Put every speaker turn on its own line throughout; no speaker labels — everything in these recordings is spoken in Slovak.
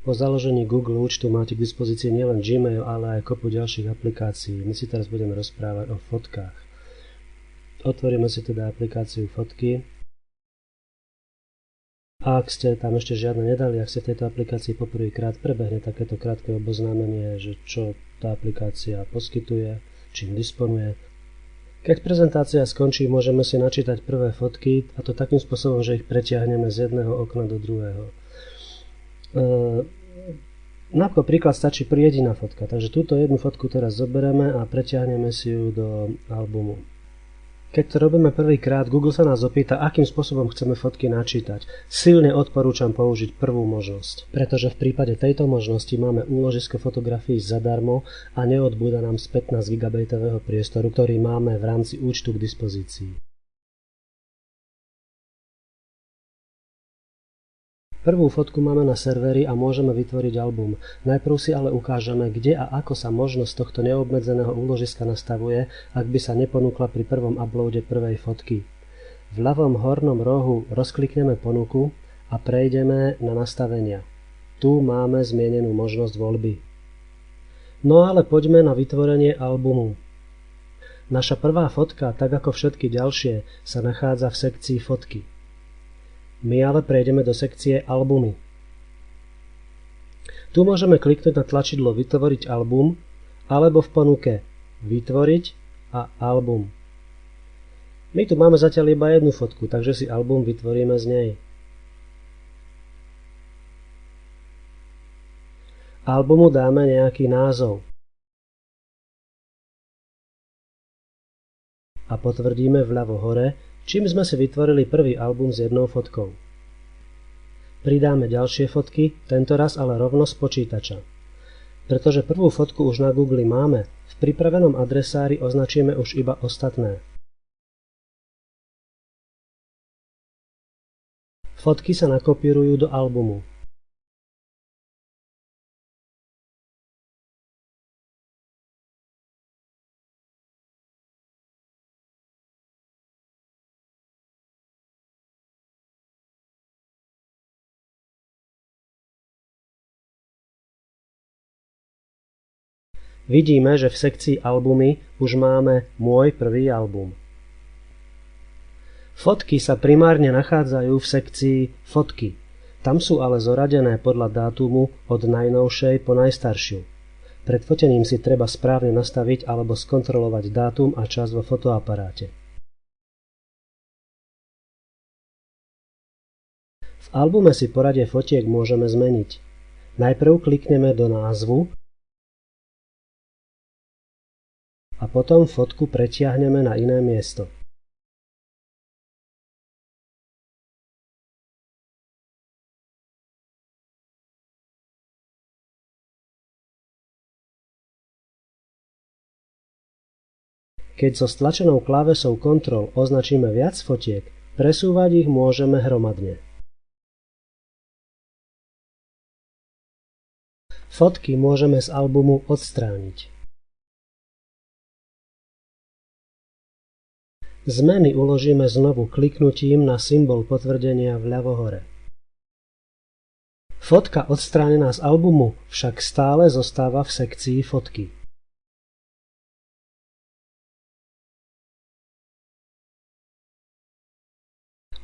Po založení Google účtu máte k dispozícii nielen Gmail, ale aj kopu ďalších aplikácií. My si teraz budeme rozprávať o fotkách. Otvoríme si teda aplikáciu Fotky. A ak ste tam ešte žiadne nedali, ak ste v tejto aplikácii poprvýkrát, prebehne takéto krátke oboznámenie, že čo tá aplikácia poskytuje, čím disponuje. Keď prezentácia skončí, môžeme si načítať prvé fotky, a to takým spôsobom, že ich pretiahneme z jedného okna do druhého. Ako príklad stačí jediná fotka, takže túto jednu fotku teraz zoberieme a pretiahneme si ju do albumu. Keď to robíme prvýkrát, Google sa nás opýta, akým spôsobom chceme fotky načítať. Silne odporúčam použiť prvú možnosť, pretože v prípade tejto možnosti máme úložisko fotografií zadarmo a neodbúda nám z 15 GB priestoru, ktorý máme v rámci účtu k dispozícii. Prvú fotku máme na serveri a môžeme vytvoriť album. Najprv si ale ukážeme, kde a ako sa možnosť tohto neobmedzeného úložiska nastavuje, ak by sa neponúkla pri prvom uploade prvej fotky. V ľavom hornom rohu rozklikneme ponuku a prejdeme na nastavenia. Tu máme zmienenú možnosť voľby. No ale poďme na vytvorenie albumu. Naša prvá fotka, tak ako všetky ďalšie, sa nachádza v sekcii Fotky. My ale prejdeme do sekcie Albumy. Tu môžeme kliknúť na tlačidlo Vytvoriť album alebo v ponuke Vytvoriť a album. My tu máme zatiaľ iba jednu fotku, takže si album vytvoríme z nej. Albumu dáme nejaký názov. A potvrdíme vľavo hore, čím sme si vytvorili prvý album s jednou fotkou. Pridáme ďalšie fotky, tentoraz ale rovno z počítača. Pretože prvú fotku už na Google máme, v pripravenom adresári označíme už iba ostatné. Fotky sa nakopírujú do albumu. Vidíme, že v sekcii Albumy už máme Môj prvý album. Fotky sa primárne nachádzajú v sekcii Fotky. Tam sú ale zoradené podľa dátumu od najnovšej po najstaršiu. Pred fotením si treba správne nastaviť alebo skontrolovať dátum a čas vo fotoaparáte. V albume si poradie fotiek môžeme zmeniť. Najprv klikneme do názvu a potom fotku pretiahneme na iné miesto. Keď so stlačenou klávesou Ctrl označíme viac fotiek, presúvať ich môžeme hromadne. Fotky môžeme z albumu odstrániť. Zmeny uložíme znovu kliknutím na symbol potvrdenia vľavo hore. Fotka odstránená z albumu však stále zostáva v sekcii Fotky.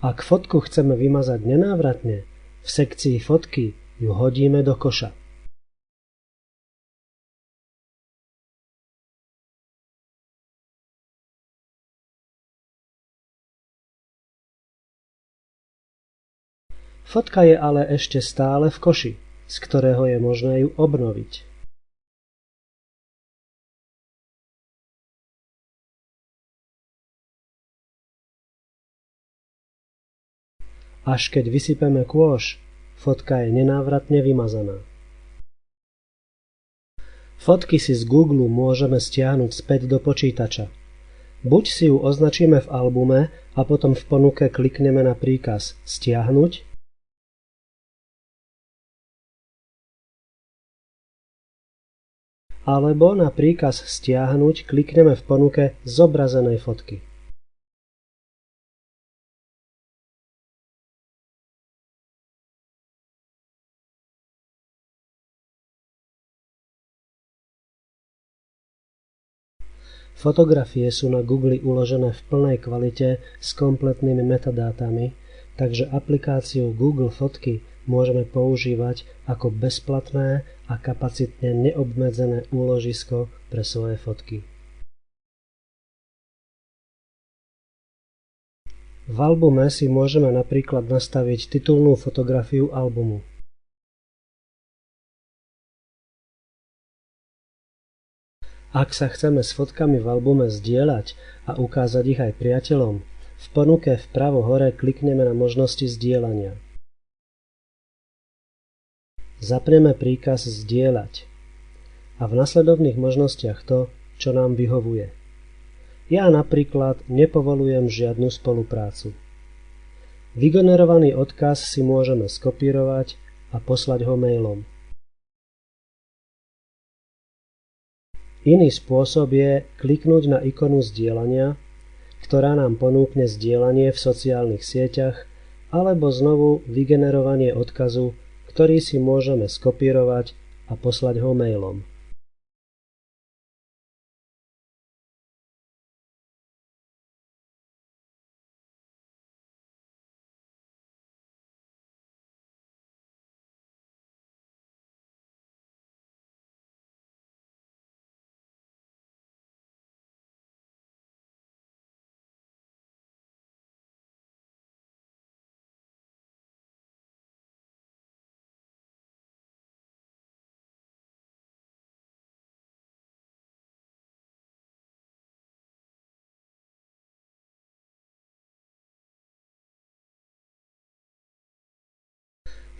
Ak fotku chceme vymazať nenávratne, v sekcii Fotky ju hodíme do koša. Fotka je ale ešte stále v koši, z ktorého je možné ju obnoviť. Až keď vysypeme kôš, fotka je nenávratne vymazaná. Fotky si z Google môžeme stiahnuť späť do počítača. Buď si ju označíme v albume a potom v ponuke klikneme na príkaz Stiahnuť, alebo na príkaz Stiahnuť klikneme v ponuke zobrazenej fotky. Fotografie sú na Google uložené v plnej kvalite s kompletnými metadátami, takže aplikáciu Google Fotky môžeme používať ako bezplatné a kapacitne neobmedzené úložisko pre svoje fotky. V albume si môžeme napríklad nastaviť titulnú fotografiu albumu. Ak sa chceme s fotkami v albume zdieľať a ukázať ich aj priateľom, v ponuke vpravo hore klikneme na možnosti zdieľania. Zapneme príkaz zdieľať a v nasledovných možnostiach to, čo nám vyhovuje. Ja napríklad nepovolujem žiadnu spoluprácu. Vygenerovaný odkaz si môžeme skopírovať a poslať ho mailom. Iný spôsob je kliknúť na ikonu zdieľania, ktorá nám ponúkne zdieľanie v sociálnych sieťach, alebo znovu vygenerovanie odkazu, ktorý si môžeme skopírovať a poslať ho mailom.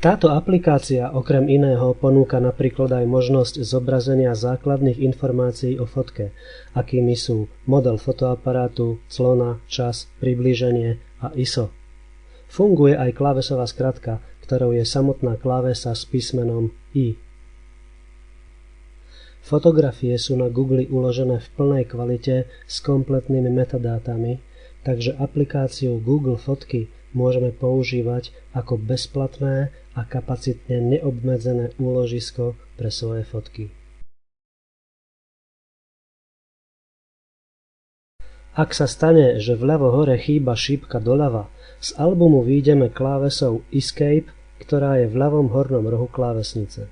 Táto aplikácia okrem iného ponúka napríklad aj možnosť zobrazenia základných informácií o fotke, akými sú model fotoaparátu, clona, čas, priblíženie a ISO. Funguje aj klávesová skratka, ktorou je samotná klávesa s písmenom I. Fotografie sú na Google uložené v plnej kvalite s kompletnými metadátami, takže aplikáciu Google Fotky môžeme používať ako bezplatné a kapacitne neobmedzené úložisko pre svoje fotky. Ak sa stane, že vľavo hore chýba šípka doľava, z albumu výjdeme klávesou Escape, ktorá je v ľavom hornom rohu klávesnice.